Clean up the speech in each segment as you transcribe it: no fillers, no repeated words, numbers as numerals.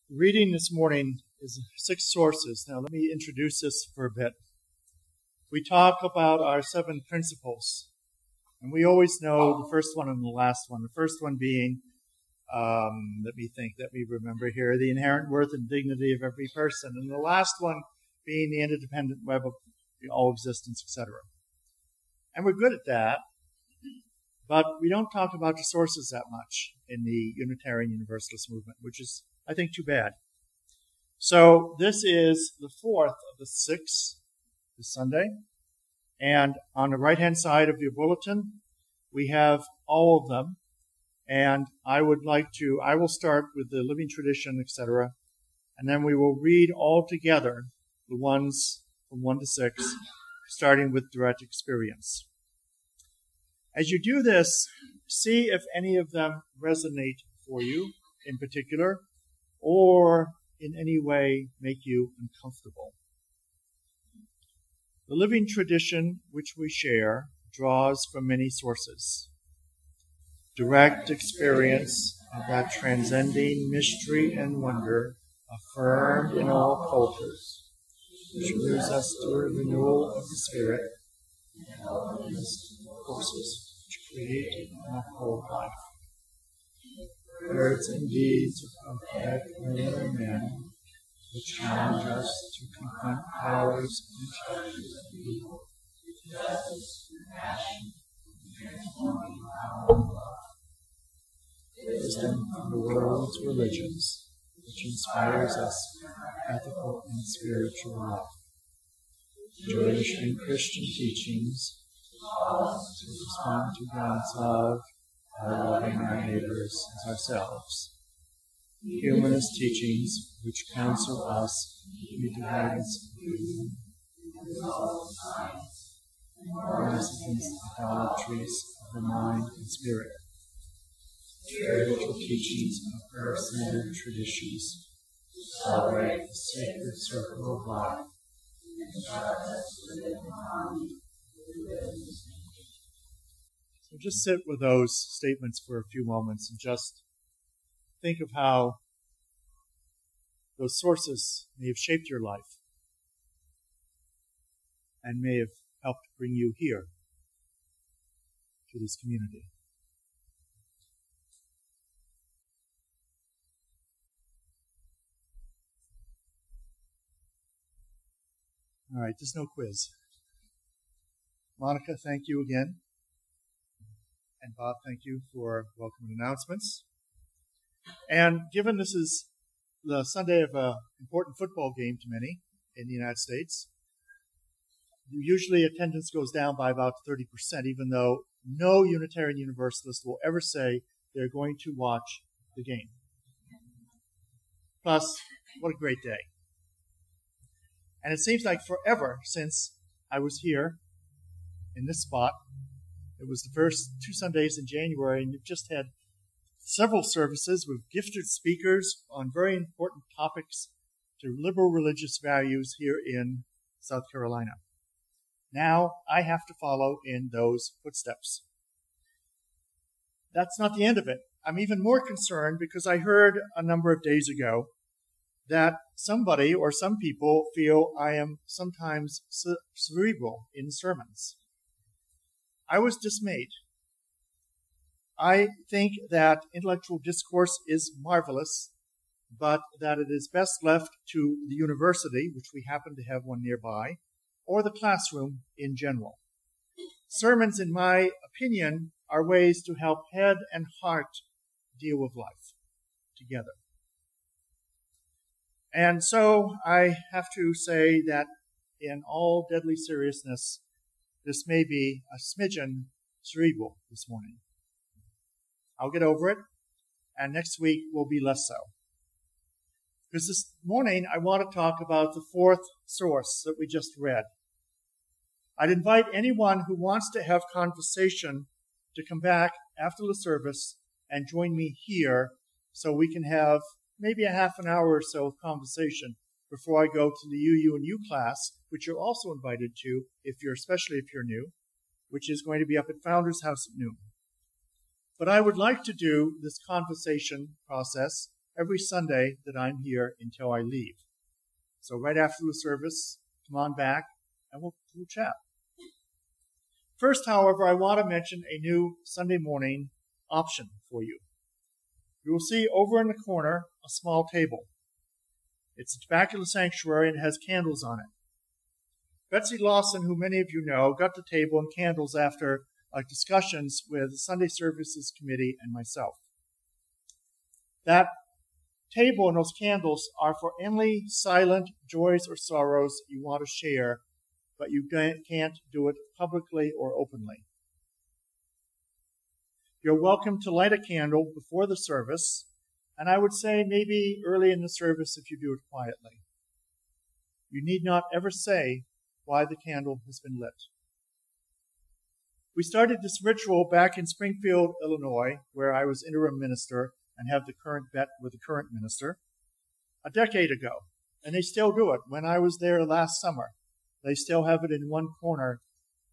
Reading this morning is 6 sources. Now let me introduce this for a bit. We talk about our 7 principles, and we always know the first one and the last one. The first one being, let me remember here, the inherent worth and dignity of every person, and the last one being the interdependent web of all existence, etc. And we're good at that, but we don't talk about the sources that much in the Unitarian Universalist movement, which is, I think, too bad. So this is the 4th of the 6 this Sunday. And on the right-hand side of your bulletin, we have all of them. And I will start with the living tradition, etc. And then we will read all together the ones from 1 to 6, starting with direct experience. As you do this, see if any of them resonate for you in particular, or in any way make you uncomfortable. The living tradition which we share draws from many sources. Direct experience of that transcending mystery and wonder affirmed in all cultures, which moves us to a renewal of the spirit and alchemist forces which create and uphold life. Words and deeds of prophetic men which challenge us to confront powers and charges of evil, justice, passion, and transforming power of love. Wisdom from the world's religions, which inspires us ethical and spiritual life. Jewish and Christian teachings to respond to God's love by loving our neighbors as ourselves. Humanist teachings which counsel us to be guidance of reason and science, warns against idolatries of the mind and spirit. Spiritual teachings of earth-centered traditions celebrate the sacred circle of life and guide us to live in harmony with living. So just sit with those statements for a few moments and just think of how those sources may have shaped your life and may have helped bring you here to this community. All right, there's no quiz. Monica, thank you again. And Bob, thank you for welcome announcements. And given this is the Sunday of an important football game to many in the United States, usually attendance goes down by about 30%, even though no Unitarian Universalist will ever say they're going to watch the game. Plus, what a great day. And it seems like forever since I was here in this spot. It was the first 2 Sundays in January, and you've just had several services with gifted speakers on very important topics to liberal religious values here in South Carolina. Now I have to follow in those footsteps. That's not the end of it. I'm even more concerned because I heard a number of days ago that somebody or some people feel I am sometimes cerebral in sermons. I was dismayed. I think that intellectual discourse is marvelous, but that it is best left to the university, which we happen to have one nearby, or the classroom in general. Sermons, in my opinion, are ways to help head and heart deal with life together. And so I have to say that in all deadly seriousness, this may be a smidgen cerebral this morning. I'll get over it, and next week will be less so. Because this morning I want to talk about the 4th source that we just read. I'd invite anyone who wants to have conversation to come back after the service and join me here so we can have maybe a half an hour or so of conversation before I go to the UU class, which you're also invited to, especially if you're new, which is going to be up at Founders House at noon. But I would like to do this conversation process every Sunday that I'm here until I leave. So right after the service, come on back and we'll chat. First, however, I want to mention a new Sunday morning option for you. You will see over in the corner a small table. It's back to the sanctuary and has candles on it. Betsy Lawson, who many of you know, got the table and candles after discussions with the Sunday Services Committee and myself. That table and those candles are for any silent joys or sorrows you want to share, but you can't do it publicly or openly. You're welcome to light a candle before the service, and I would say maybe early in the service if you do it quietly. You need not ever say why the candle has been lit. We started this ritual back in Springfield, Illinois, where I was interim minister and have the current bet with the current minister, a decade ago. And they still do it. When I was there last summer, they still have it in one corner.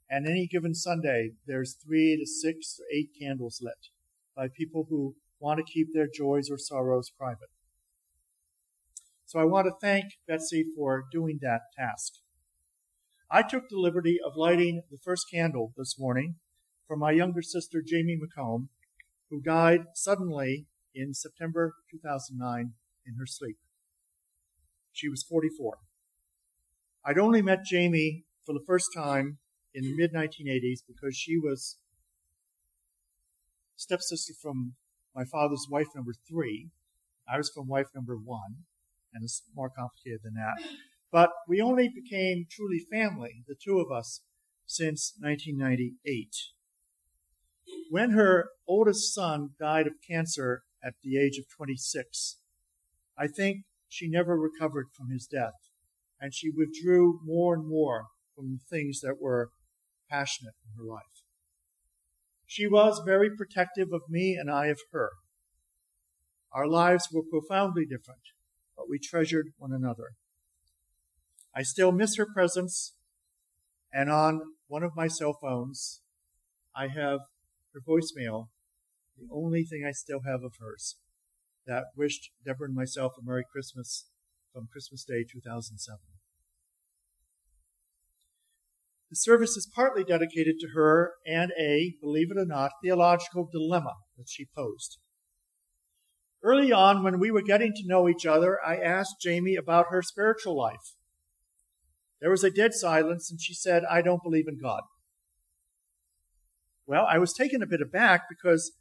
And any given Sunday, there's 3 to 6 or 8 candles lit by people who want to keep their joys or sorrows private. So I want to thank Betsy for doing that task. I took the liberty of lighting the first candle this morning for my younger sister, Jamie McComb, who died suddenly in September 2009 in her sleep. She was 44. I'd only met Jamie for the first time in the mid-1980s because she was stepsister from my father's wife number 3. I was from wife number 1, and it's more complicated than that. But we only became truly family, the two of us, since 1998. When her oldest son died of cancer at the age of 26, I think she never recovered from his death, and she withdrew more and more from the things that were passionate in her life. She was very protective of me and I of her. Our lives were profoundly different, but we treasured one another. I still miss her presence, and on one of my cell phones, I have her voicemail, the only thing I still have of hers, that wished Deborah and myself a Merry Christmas from Christmas Day 2007. The service is partly dedicated to her and a, believe it or not, theological dilemma that she posed. Early on, when we were getting to know each other, I asked Jamie about her spiritual life. There was a dead silence, and she said, "I don't believe in God." Well, I was taken a bit aback because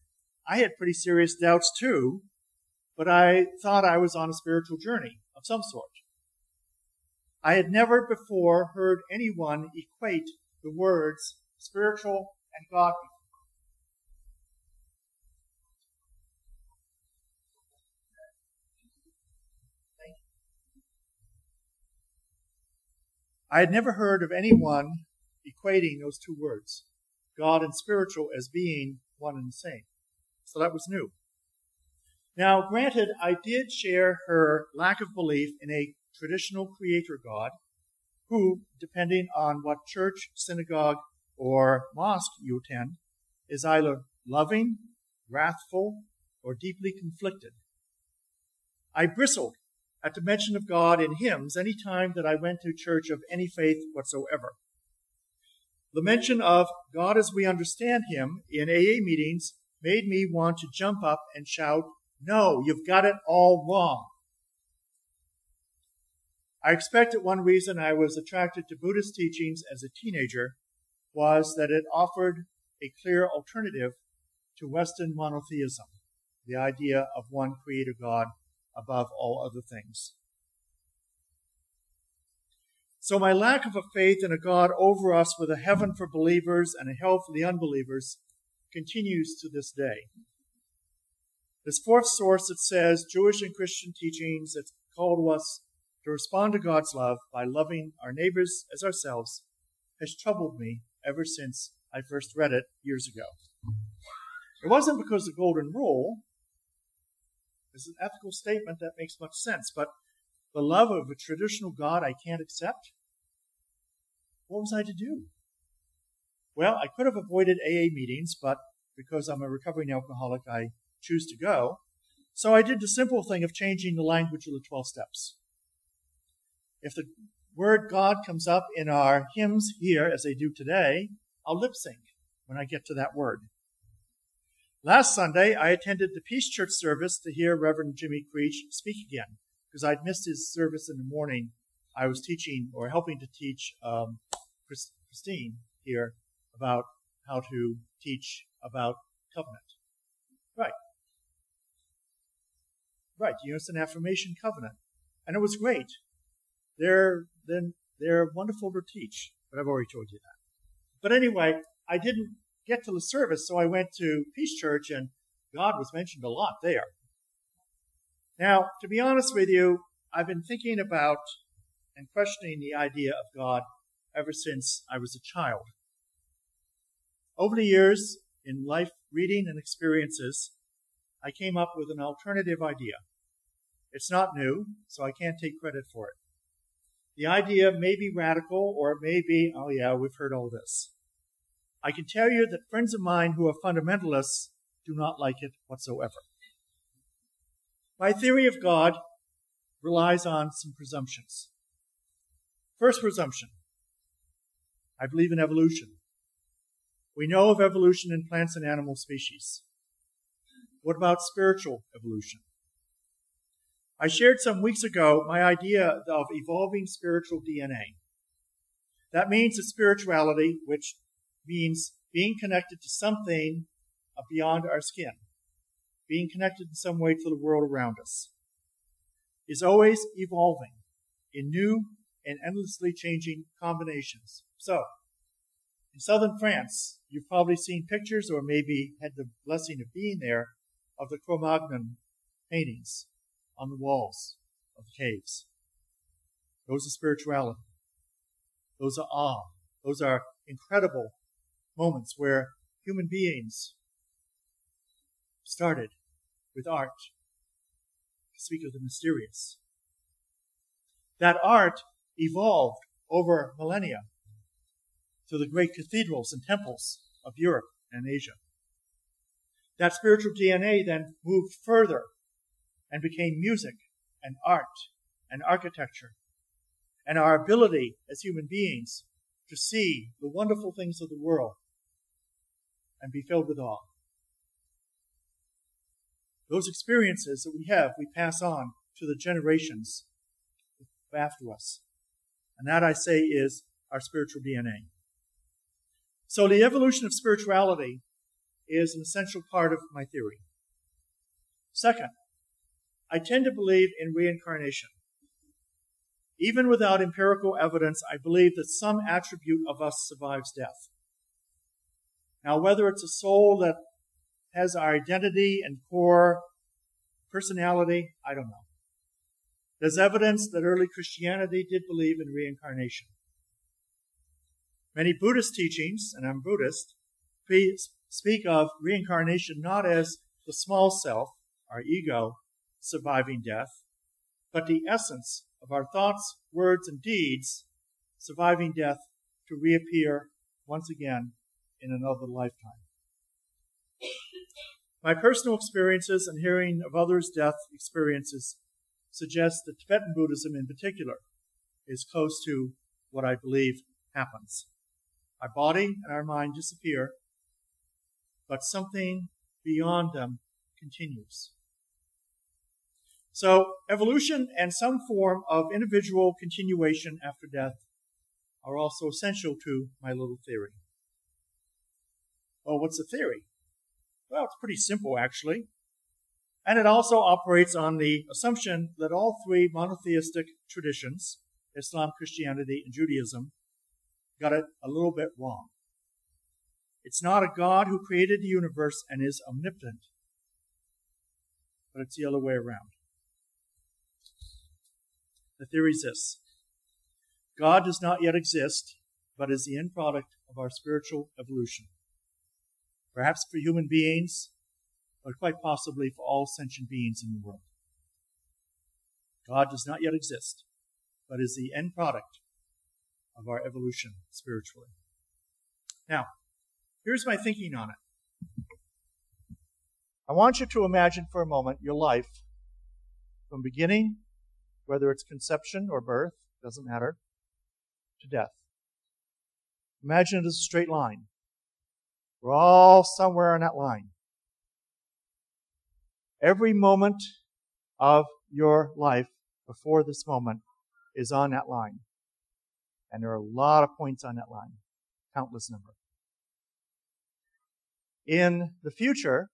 I had pretty serious doubts too, but I thought I was on a spiritual journey of some sort. I had never before heard anyone equate the words spiritual and God. I had never heard of anyone equating those two words, God and spiritual, as being one and the same. So that was new. Now, granted, I did share her lack of belief in a traditional creator God who, depending on what church, synagogue, or mosque you attend, is either loving, wrathful, or deeply conflicted. I bristled at the mention of God in hymns any time that I went to church of any faith whatsoever. The mention of God as we understand him in AA meetings made me want to jump up and shout, "No, you've got it all wrong." I expect that one reason I was attracted to Buddhist teachings as a teenager was that it offered a clear alternative to Western monotheism, the idea of one creator God above all other things. So my lack of a faith in a God over us with a heaven for believers and a hell for the unbelievers continues to this day. This fourth source that says Jewish and Christian teachings that call us to respond to God's love by loving our neighbors as ourselves has troubled me ever since I first read it years ago. It wasn't because the golden rule is an ethical statement that makes much sense, but the love of a traditional God I can't accept? What was I to do? Well, I could have avoided AA meetings, but because I'm a recovering alcoholic, I choose to go. So I did the simple thing of changing the language of the 12 steps. If the word God comes up in our hymns here, as they do today, I'll lip sync when I get to that word. Last Sunday, I attended the Peace Church service to hear Reverend Jimmy Creech speak again, because I'd missed his service in the morning. I was teaching or helping to teach Christine here about how to teach about covenant. Right, Units and Affirmation Covenant. And it was great. They're wonderful to teach, but I've already told you that. But anyway, I didn't get to the service, so I went to Peace Church, and God was mentioned a lot there. Now, to be honest with you, I've been thinking about and questioning the idea of God ever since I was a child. Over the years, in life reading and experiences, I came up with an alternative idea. It's not new, so I can't take credit for it. The idea may be radical, or it may be, oh yeah, we've heard all this. I can tell you that friends of mine who are fundamentalists do not like it whatsoever. My theory of God relies on some presumptions. First presumption, I believe in evolution. We know of evolution in plants and animal species. What about spiritual evolution? I shared some weeks ago my idea of evolving spiritual DNA. That means that spirituality, which means being connected to something beyond our skin, being connected in some way to the world around us, is always evolving in new and endlessly changing combinations. So, in southern France, you've probably seen pictures or maybe had the blessing of being there of the Cro-Magnon paintings on the walls of the caves. Those are spirituality. Those are awe. Those are incredible moments where human beings started with art to speak of the mysterious. That art evolved over millennia to the great cathedrals and temples of Europe and Asia. That spiritual DNA then moved further and became music and art and architecture, and our ability as human beings to see the wonderful things of the world and be filled with awe. Those experiences that we have, we pass on to the generations after us. And that, I say, is our spiritual DNA. So the evolution of spirituality is an essential part of my theory. Second, I tend to believe in reincarnation. Even without empirical evidence, I believe that some attribute of us survives death. Now, whether it's a soul that has our identity and core personality, I don't know. There's evidence that early Christianity did believe in reincarnation. Many Buddhist teachings, and I'm Buddhist, speak of reincarnation not as the small self, our ego, surviving death, but the essence of our thoughts, words, and deeds surviving death to reappear once again in another lifetime. My personal experiences and hearing of others' death experiences suggest that Tibetan Buddhism in particular is close to what I believe happens. Our body and our mind disappear, but something beyond them continues. So evolution and some form of individual continuation after death are also essential to my little theory. Well, what's the theory? Well, it's pretty simple, actually. And it also operates on the assumption that all three monotheistic traditions, Islam, Christianity, and Judaism, got it a little bit wrong. It's not a God who created the universe and is omnipotent, but it's the other way around. The theory is this: God does not yet exist, but is the end product of our spiritual evolution. Perhaps for human beings, but quite possibly for all sentient beings in the world. God does not yet exist, but is the end product of our evolution spiritually. Now, here's my thinking on it. I want you to imagine for a moment your life from beginning, whether it's conception or birth, doesn't matter, to death. Imagine it as a straight line. We're all somewhere on that line. Every moment of your life before this moment is on that line. And there are a lot of points on that line. Countless number. In the future,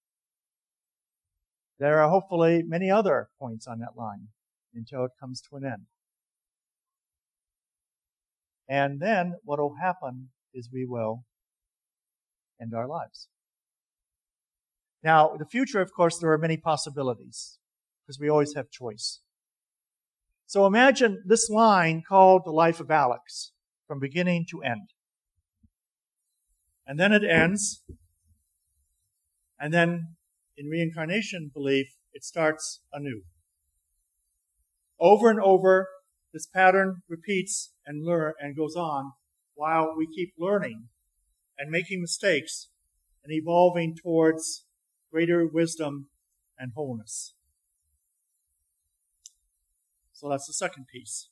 there are hopefully many other points on that line until it comes to an end. And then what will happen is we will end our lives. Now, the future, of course, there are many possibilities because we always have choice. So imagine this line called the life of Alex from beginning to end. And then it ends. And then in reincarnation belief, it starts anew. Over and over, this pattern repeats and goes on while we keep learning and making mistakes and evolving towards greater wisdom and wholeness. So that's the second piece.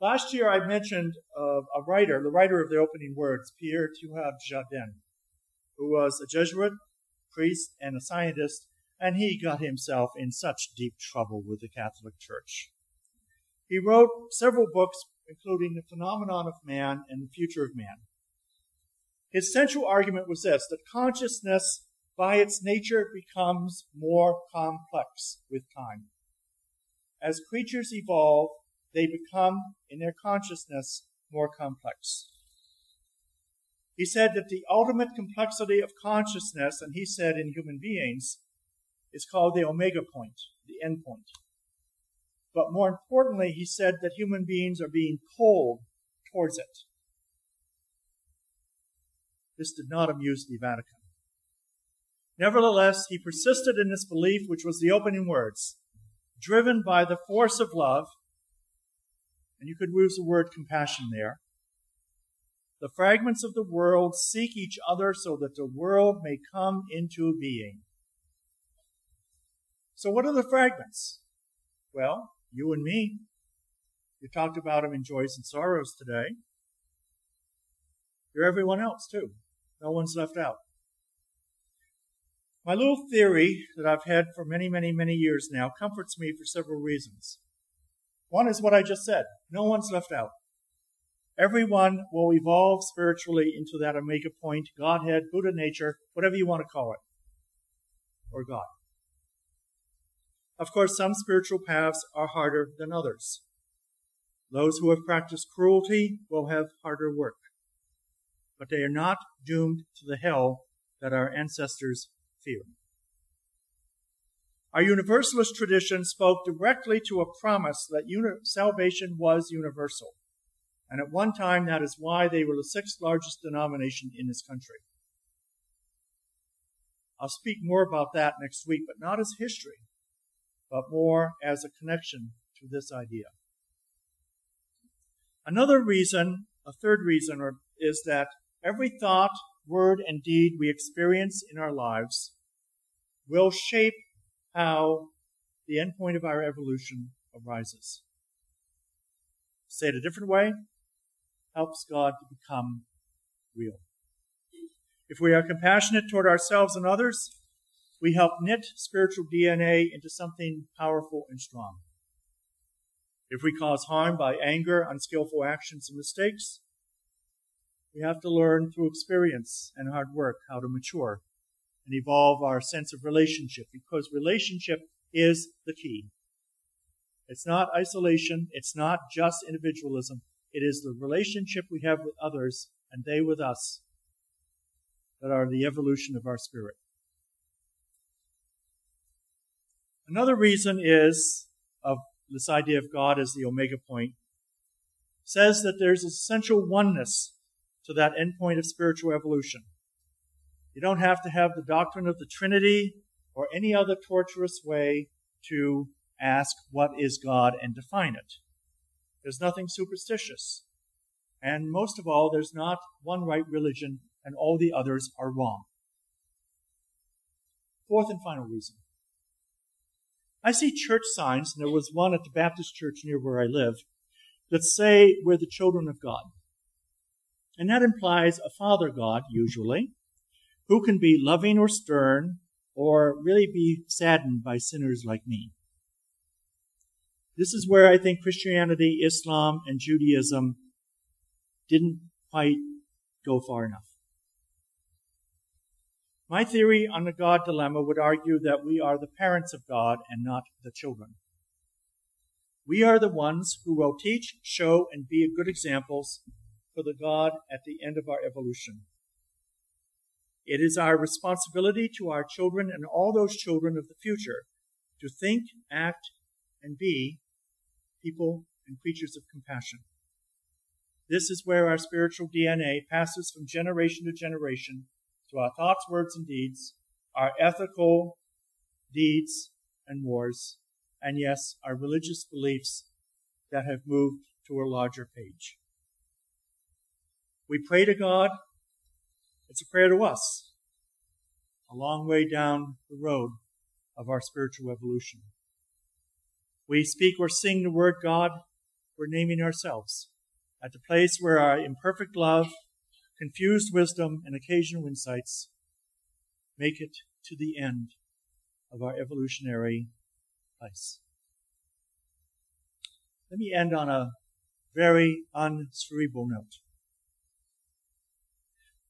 Last year I mentioned a writer, the writer of the opening words, Pierre Teilhard-Chardin, who was a Jesuit, priest, and a scientist, and he got himself in such deep trouble with the Catholic Church. He wrote several books, including The Phenomenon of Man and The Future of Man. His central argument was this, that consciousness by its nature becomes more complex with time. As creatures evolve, they become, in their consciousness, more complex. He said that the ultimate complexity of consciousness, and he said in human beings, is called the omega point, the end point. But more importantly, he said that human beings are being pulled towards it. This did not amuse the Vatican. Nevertheless, he persisted in this belief, which was the opening words, driven by the force of love, and you could use the word compassion there. The fragments of the world seek each other so that the world may come into being. So what are the fragments? Well, you and me. You talked about them in joys and sorrows today. You're everyone else too. No one's left out. My little theory that I've had for many, many, many years now comforts me for several reasons. One is what I just said. No one's left out. Everyone will evolve spiritually into that omega point, Godhead, Buddha nature, whatever you want to call it, or God. Of course, some spiritual paths are harder than others. Those who have practiced cruelty will have harder work, but they are not doomed to the hell that our ancestors fear. Our Universalist tradition spoke directly to a promise that salvation was universal. And at one time, that is why they were the sixth largest denomination in this country. I'll speak more about that next week, but not as history, but more as a connection to this idea. Another reason, a third reason, is that every thought, word, and deed we experience in our lives will shape how the end point of our evolution arises. Say it a different way, helps God to become real. If we are compassionate toward ourselves and others, we help knit spiritual DNA into something powerful and strong. If we cause harm by anger, unskillful actions, and mistakes, we have to learn through experience and hard work how to mature and evolve our sense of relationship, because relationship is the key. It's not isolation. It's not just individualism. It is the relationship we have with others and they with us that are the evolution of our spirit. Another reason is of this idea of God as the omega point, says that there's essential oneness to that endpoint of spiritual evolution. You don't have to have the doctrine of the Trinity or any other torturous way to ask what is God and define it. There's nothing superstitious. And most of all, there's not one right religion and all the others are wrong. Fourth and final reason. I see church signs, and there was one at the Baptist church near where I live, that say we're the children of God. And that implies a Father God, usually, who can be loving or stern, or really be saddened by sinners like me. This is where I think Christianity, Islam, and Judaism didn't quite go far enough. My theory on the God dilemma would argue that we are the parents of God and not the children. We are the ones who will teach, show, and be good examples for the God at the end of our evolution. It is our responsibility to our children and all those children of the future to think, act, and be people and creatures of compassion. This is where our spiritual DNA passes from generation to generation to our thoughts, words, and deeds, our ethical deeds and wars, and yes, our religious beliefs that have moved to a larger page. We pray to God. It's a prayer to us, a long way down the road of our spiritual evolution. We speak or sing the word God, we're naming ourselves at the place where our imperfect love, confused wisdom, and occasional insights make it to the end of our evolutionary place. Let me end on a very uncerebral note.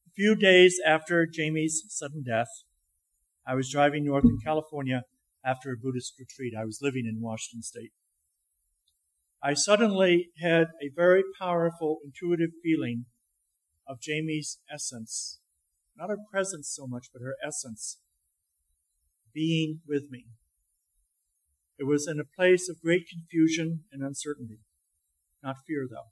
A few days after Jamie's sudden death, I was driving north in California after a Buddhist retreat. I was living in Washington State. I suddenly had a very powerful, intuitive feeling of Jamie's essence, not her presence so much, but her essence, being with me. It was in a place of great confusion and uncertainty, not fear though.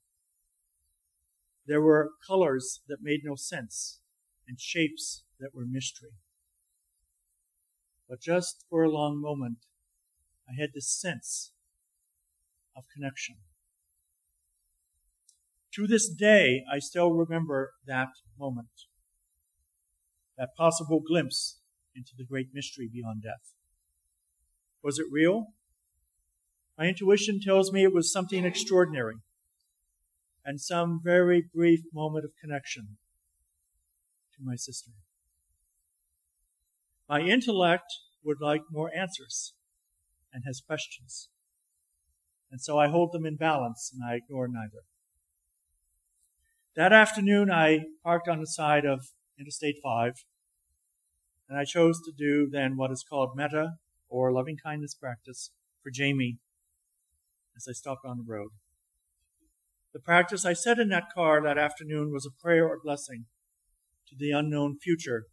There were colors that made no sense and shapes that were mystery. But just for a long moment, I had this sense of connection. To this day, I still remember that moment, that possible glimpse into the great mystery beyond death. Was it real? My intuition tells me it was something extraordinary and some very brief moment of connection to my sister. My intellect would like more answers and has questions. And so I hold them in balance and I ignore neither. That afternoon, I parked on the side of Interstate 5, and I chose to do then what is called metta, or loving kindness practice, for Jamie as I stopped on the road. The practice I said in that car that afternoon was a prayer or blessing to the unknown future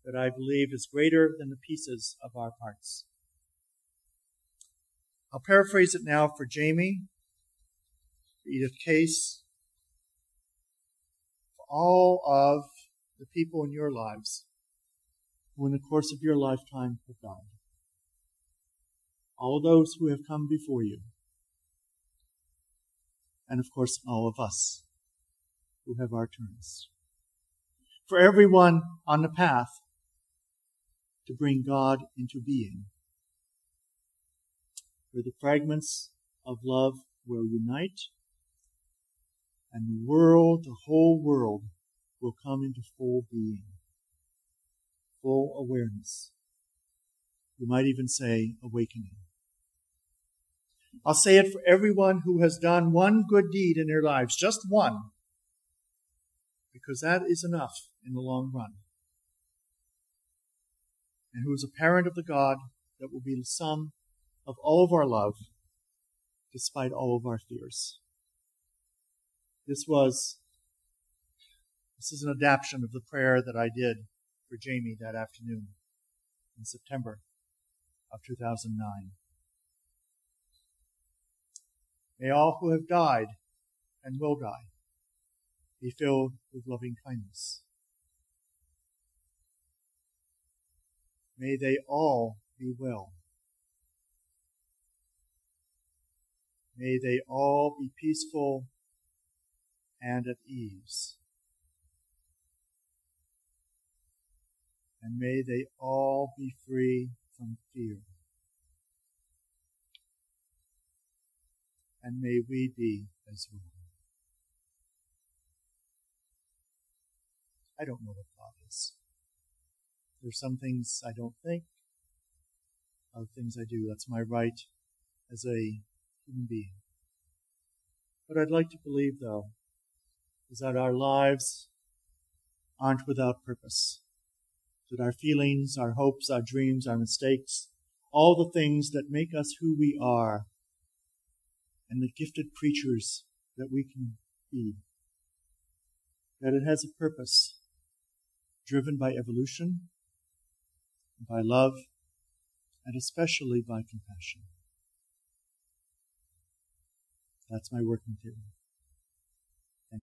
that I believe is greater than the pieces of our parts. I'll paraphrase it now for Jamie, for Edith Case, for all of the people in your lives who in the course of your lifetime have died. All those who have come before you. And of course, all of us who have our turns. For everyone on the path to bring God into being, where the fragments of love will unite, and the world, the whole world, will come into full being, full awareness. You might even say awakening. I'll say it for everyone who has done one good deed in their lives, just one, because that is enough in the long run, and who is a parent of the God that will be the sum of all of our love, despite all of our fears. This is an adaptation of the prayer that I did for Jamie that afternoon in September of 2009. May all who have died and will die be filled with loving kindness. May they all be well. May they all be peaceful and at ease. and may they all be free from fear. And may we be as well. I don't know what God is. There's some things I don't think, other things I do. That's my right as a human being. What I'd like to believe, though, is that our lives aren't without purpose. That our feelings, our hopes, our dreams, our mistakes, all the things that make us who we are, and the gifted creatures that we can be, that it has a purpose driven by evolution, by love, and especially by compassion. That's my working theory.